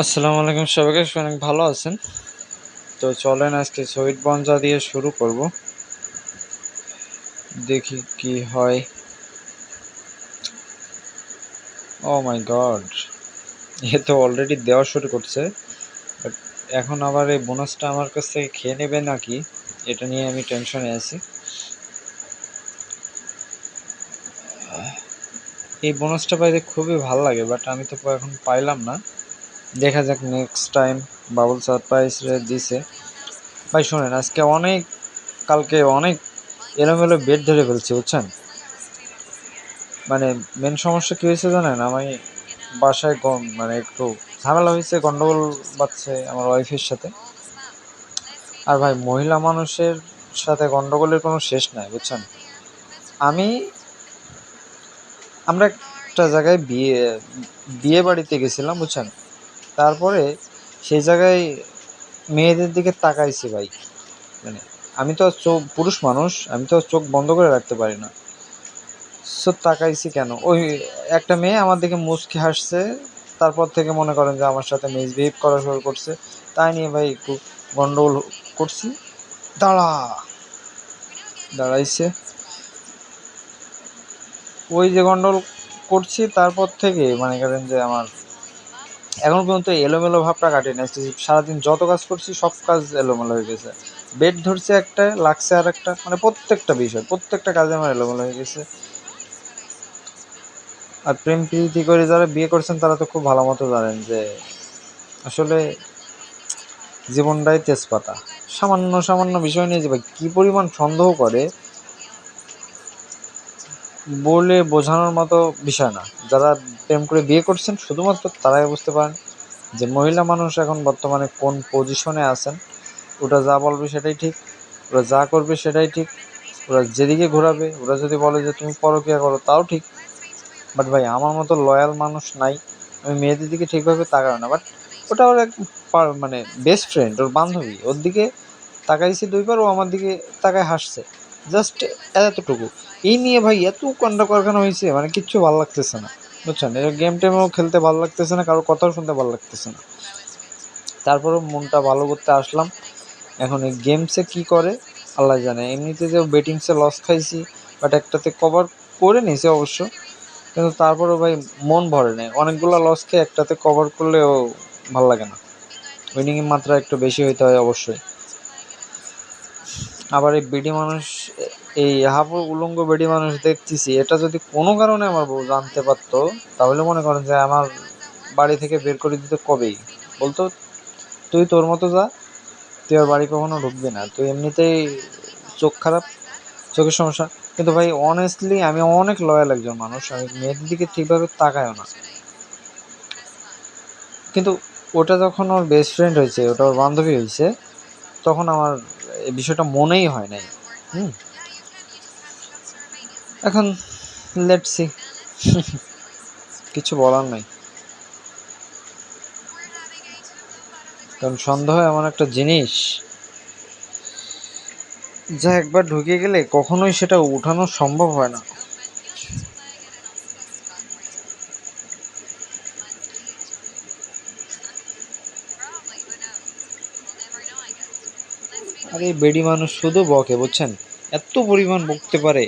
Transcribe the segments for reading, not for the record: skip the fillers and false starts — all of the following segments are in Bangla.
আসসালামু আলাইকুম সবাইকে, অনেক ভালো আছেন? তো চলেন আজকে শহীদ বঞ্জা দিয়ে শুরু করব, দেখি কি হয়। ও মাই গড, এ তো অলরেডি দেওয়া শুরু করছে। বাট এখন আবার এই বোনাসটা আমার কাছ থেকে খেয়ে নেবে নাকি, এটা নিয়ে আমি টেনশনে আছি। এই বোনাসটা পাইতে খুবই ভালো লাগে, বাট আমি তো এখন পাইলাম না। দেখা যাক নেক্সট টাইম। বাবুল সারপ্রাইজ দিছে ভাই। শোনেন, আজকে কালকে অনেক এলোমেলো বেড ধরে ফেলছি, বুঝছেন? মানে মেন সমস্যা কী হয়েছে জানেন? আমি বাসায় মানে একটু ঝামেলা হয়েছে, গন্ডগোল বাজছে আমার ওয়াইফের সাথে। আর ভাই, মহিলা মানুষের সাথে গন্ডগোলের কোনো শেষ নাই, বুঝছেন? আমি আমরা একটা জায়গায় বিয়ে বাড়িতে গেছিলাম, বুঝছেন? তারপরে সেই জায়গায় মেয়েদের দিকে তাকাইছি ভাই। মানে আমি তো পুরুষ মানুষ, আমি তো চোখ বন্ধ করে রাখতে পারি না। সো তাকাইছি কেন, ওই একটা মেয়ে আমার দিকে মুচকি হাসছে। তারপর থেকে মনে করেন যে আমার সাথে মিসবিহেভ করা শুরু করছে। তাই নিয়ে ভাই একটু গন্ডগোল করছি। দাঁড়াইছে, ওই যে গন্ডগোল করছি, তারপর থেকে মনে করেন যে আমার এখন পর্যন্ত এলোমেলো ভাবটা কাটেনি। সারাদিন যত কাজ করছি সব কাজ এলোমেলো হয়ে গেছে। বেড ধরছে একটা, লাগছে আর একটা, মানে প্রত্যেকটা বিষয়, প্রত্যেকটা কাজে আমার এলোমেলো হয়ে গেছে। আর প্রেম প্রীতি করে যারা বিয়ে করছেন তারা তো খুব ভালো মতো জানেন যে আসলে জীবনটাই তেজপাতা। সামান্য সামান্য বিষয় নিয়ে যে ভাই কী পরিমাণ সন্দেহ করে, বলে বোঝানোর মতো বিষয় না। যারা প্রেম করে বিয়ে করছেন শুধুমাত্র তারাই বুঝতে পারেন যে মহিলা মানুষ এখন বর্তমানে কোন পজিশনে আছেন। ওরা যা বলবে সেটাই ঠিক, ওরা যা করবে সেটাই ঠিক, ওরা যেদিকে ঘোরাবে, ওরা যদি বলে যে তুমি পরকীয়া করো তাও ঠিক। বাট ভাই, আমার মতো লয়াল মানুষ নাই। আমি মেয়েদের দিকে ঠিকভাবে তাকাই না, বাট ওটা ওর এক মানে বেস্ট ফ্রেন্ড, ওর বান্ধবী, ওর দিকে তাকাইছি দুইবার, ও আমার দিকে তাকায় হাসছে, জাস্ট এতটুকু। এই নিয়ে ভাই এত কাণ্ড কারখানা হয়েছে, মানে কিচ্ছু ভালো লাগতেছে না, বুঝছেন? এর গেম টেমও খেলতে ভালো লাগতেছে না, কারোর কথাও শুনতে ভালো লাগতেছে না। তারপরেও মনটা ভালো করতে আসলাম। এখন এই গেমসে কি করে আল্লাহ জানে। এমনিতে যে বেটিংসে লস খাইছি, বাট একটাতে কভার করে নিয়েছে অবশ্য, কিন্তু তারপরেও ভাই মন ভরে নেই। অনেকগুলো লস খেয়ে একটাতে কভার করলেও ভালো লাগে না। উইনিংয়ের মাত্রা একটু বেশি হইতে হয় অবশ্যই। আবার এই বেডি মানুষ, এই হাফ উলঙ্গ বেডি মানুষ দেখতেছি, এটা যদি কোনো কারণে আমার বউ জানতে পারতো, তাহলে মনে করেন যে আমার বাড়ি থেকে বের করে দিতে কবেই। বলতো, তুই তোর মতো যা, তুই আর বাড়ি কখনো ঢুকবি না, তুই এমনিতেই চোখ খারাপ, চোখের সমস্যা। কিন্তু ভাই অনেস্টলি আমি অনেক লয়াল একজন মানুষ, আমি মেয়েদের দিকে ঠিকভাবে তাকায়ও না। কিন্তু ওটা যখন ওর বেস্ট ফ্রেন্ড হয়েছে, ওটা ওর বান্ধবী হয়েছে, তখন আমার এই বিষয়টা মনেই হয় নাই। হুম এখন লেটস সি, কিছু বলার নাই। কারণ সন্দেহ এমন একটা জিনিস যা একবার ঢুকে গেলে কখনোই সেটা উঠানো সম্ভব হয় না। আর এই বেডি মানুষ শুধু বকে, বুঝছেন? এত পরিমাণ বকতে পারে।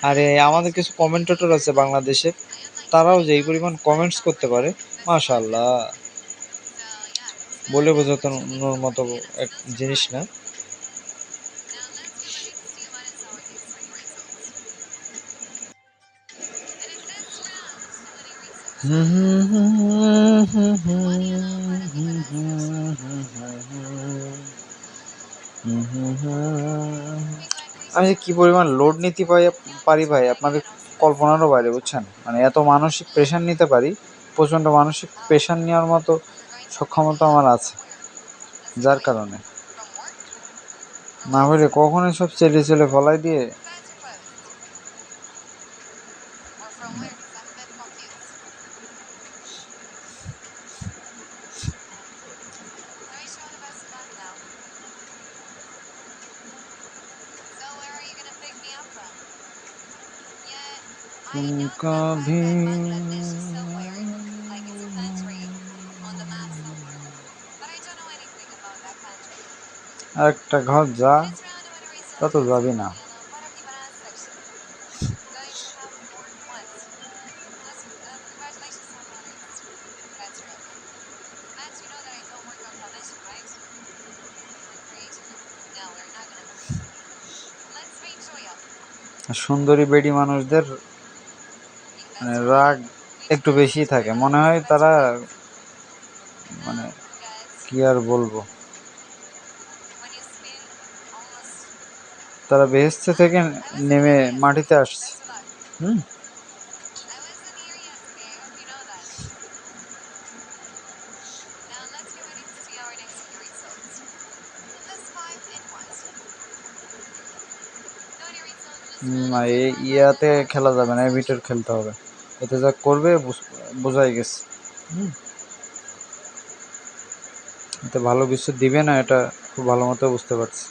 আরে আমাদের কিছু কমেন্টেটর আছে বাংলাদেশে, তারাও যে এই পরিমাণ কমেন্টস করতে পারে, মাশাআল্লাহ, বলে বোঝানোর মতো এক জিনিস না। আমি যে কি পরিমাণ লোড নিতে পারি ভাই, আপনাদের কল্পনারও বাইরে, বুঝছেন? মানে এত মানসিক প্রেশার নিতে পারি, প্রচণ্ড মানসিক প্রেশার নেওয়ার মতো সক্ষমতা আমার আছে, যার কারণে না হলে কখনোই সব চেলে চেলে ফলাই দিয়ে। तुम कभी একটা ঘর যা, তা তো যাবি না। সুন্দরী বেডি মানুষদের মানে রাগ একটু বেশি থাকে, মনে হয় তারা মানে কি আর বলবো, তারা বেহেশতে থেকে নেমে মাটিতে আসছে। হুম। না, ইয়াতে খেলা যাবে না, এভিটার খেলতে হবে। এতে যা করবে বোঝাই গেছে। হুম। এতে ভালো কিছু দিবে না, এটা খুব ভালো মতো বুঝতে পারছি।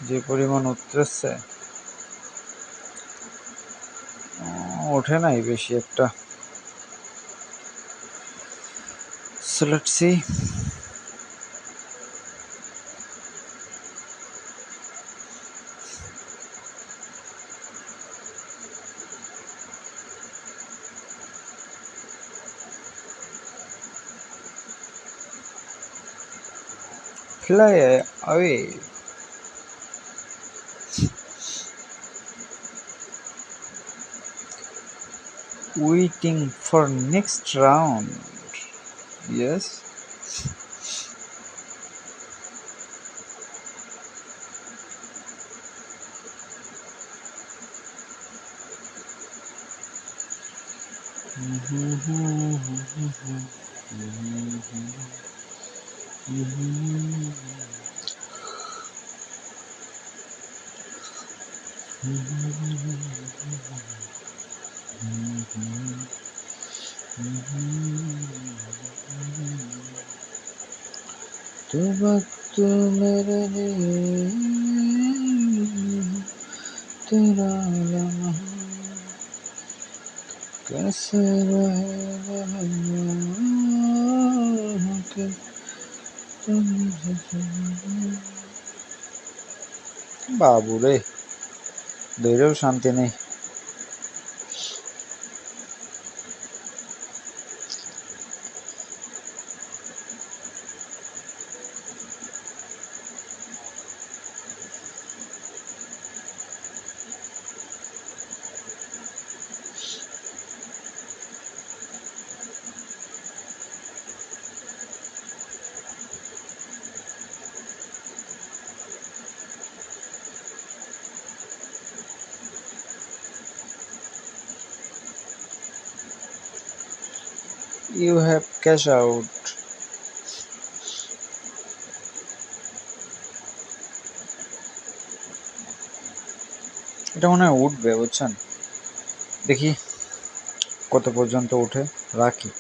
যে পরিমাণ উঠতেছে, ওঠে নাই বেশি একটা। So let's see. Fly away. Waiting for next round. Yes. तो वक्त मेरे लिए तेरा लम्हा कैसे रहे के बाबू रे, ধৈর্যও শান্তি নেই। You have cash out. এটা মনে হয় উঠবে, বুঝছেন? দেখি কত পর্যন্ত উঠে, রাখি।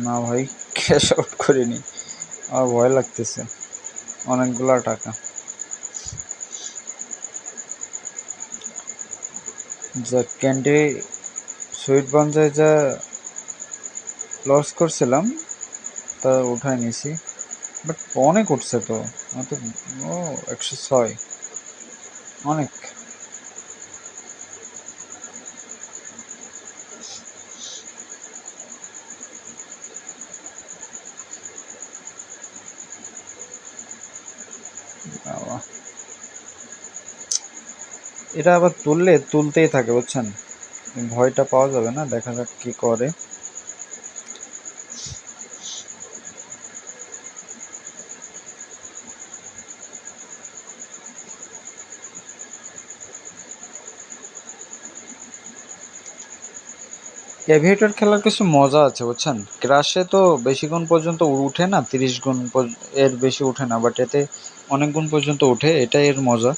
না ভাই, ক্যাশ আউট করিনি, আমার ভয় লাগতেছে, অনেকগুলা টাকা। যা ক্যান্ডি সুইট বঞ্জায় যা লস করছিলাম তা উঠায় নিছি, বাট অনেক উঠছে তো। ও 106, অনেক। এটা আবার তুলতেই থাকে, বুঝছেন? ভয়টা পাওয়া যাবে না, দেখা যাক কি করে। এভিয়েটর খেলার কিছু মজা আছে, বুঝছেন? ক্রাশে তো বেশিক্ষণ পর্যন্ত উঠে না, 30 গুণ এর বেশি উঠে না, বাট এতে অনেক গুণ পর্যন্ত উঠে, এটাই এর মজা।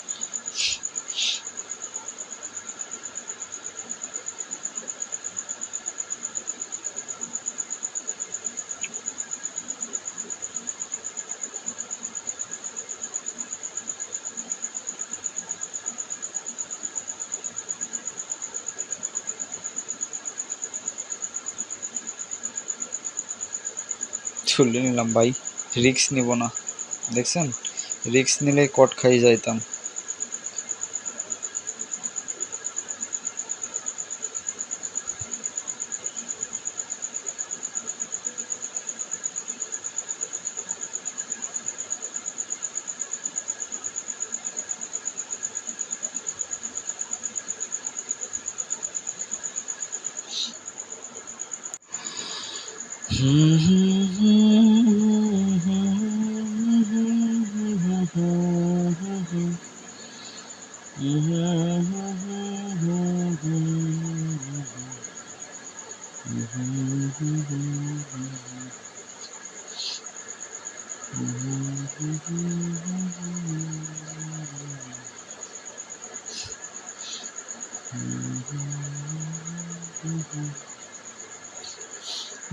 চলে নিলাম ভাই, রিস্ক নিব না। দেখছেন, রিস্ক নিলে কট খাই যাইতাম।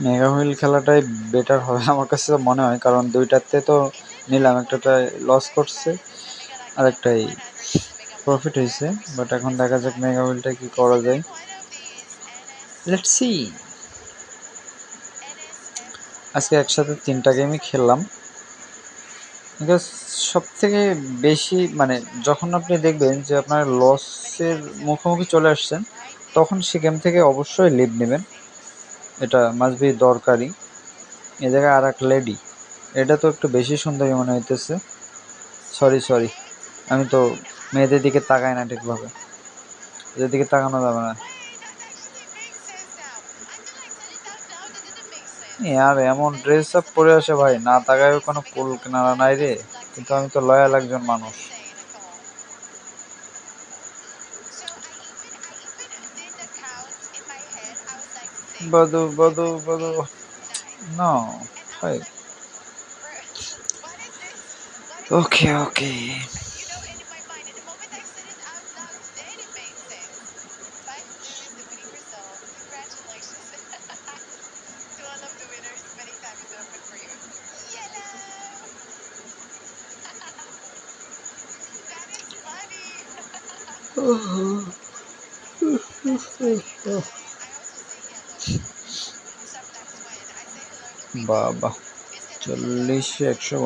মেগা হুইল খেলাটাই বেটার হবে আমার কাছে মনে হয়, কারণ দুইটাতে তো নিলাম, একটাতে লস করছে আর একটাই প্রফিট হয়েছে। বাট এখন দেখা যাক মেগা হুইলটা কি করা যায়, লেটস সি। আজকে একসাথে 3টা গেমই খেললাম, বিকজ সব থেকে বেশি মানে যখন আপনি দেখবেন যে আপনার লসের মুখোমুখি চলে আসছেন, তখন সে গেম থেকে অবশ্যই লিভ নেবেন, এটা মাস্ট বি দরকারি। এ জায়গায় আর এক লেডি, এটা তো একটু বেশি সুন্দরী মনে হইতেছে। সরি সরি, আমি তো মেয়েদের দিকে তাকাই না ঠিকভাবে, এদের দিকে তাকানো যাবে না। আর এমন ড্রেস আপ পরে আসে ভাই, না তাকায় কোনো কুল কিনারা নাই রে। কিন্তু আমি তো লয়াল একজন মানুষ। বধু বধু বধু, নো ভাই। ওকে ওকে, বাবা 40 100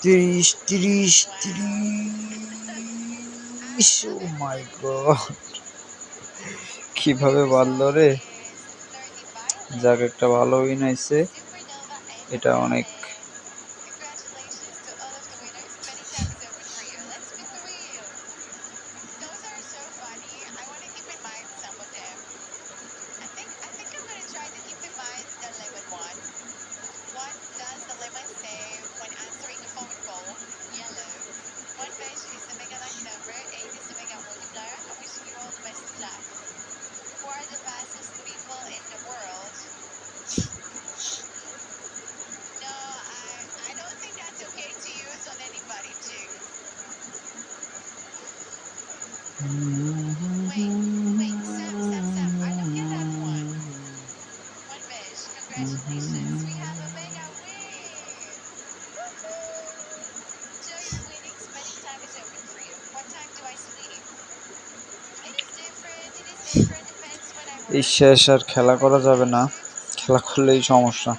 30 30 30। ও মাই গড, কিভাবে বাড়লো রে। যাক, একটা ভালো উইন আইছে, এটা অনেক। এই শেষ, আর খেলা করা যাবে না, খেলা করলেই সমস্যা।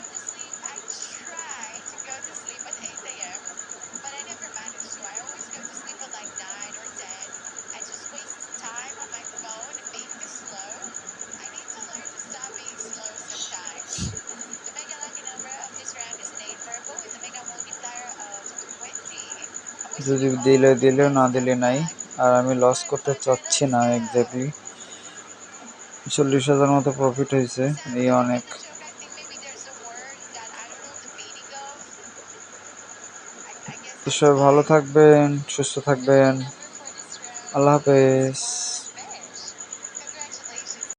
যদি দিলে দিলেও, না দিলে নাই। আর আমি লস করতে চাচ্ছি না এক্স্যাক্টলি। 40,000 মতো প্রফিট হয়েছে, এই অনেক। তো সবাই ভালো থাকবেন, সুস্থ থাকবেন। আল্লাহ হাফেজ।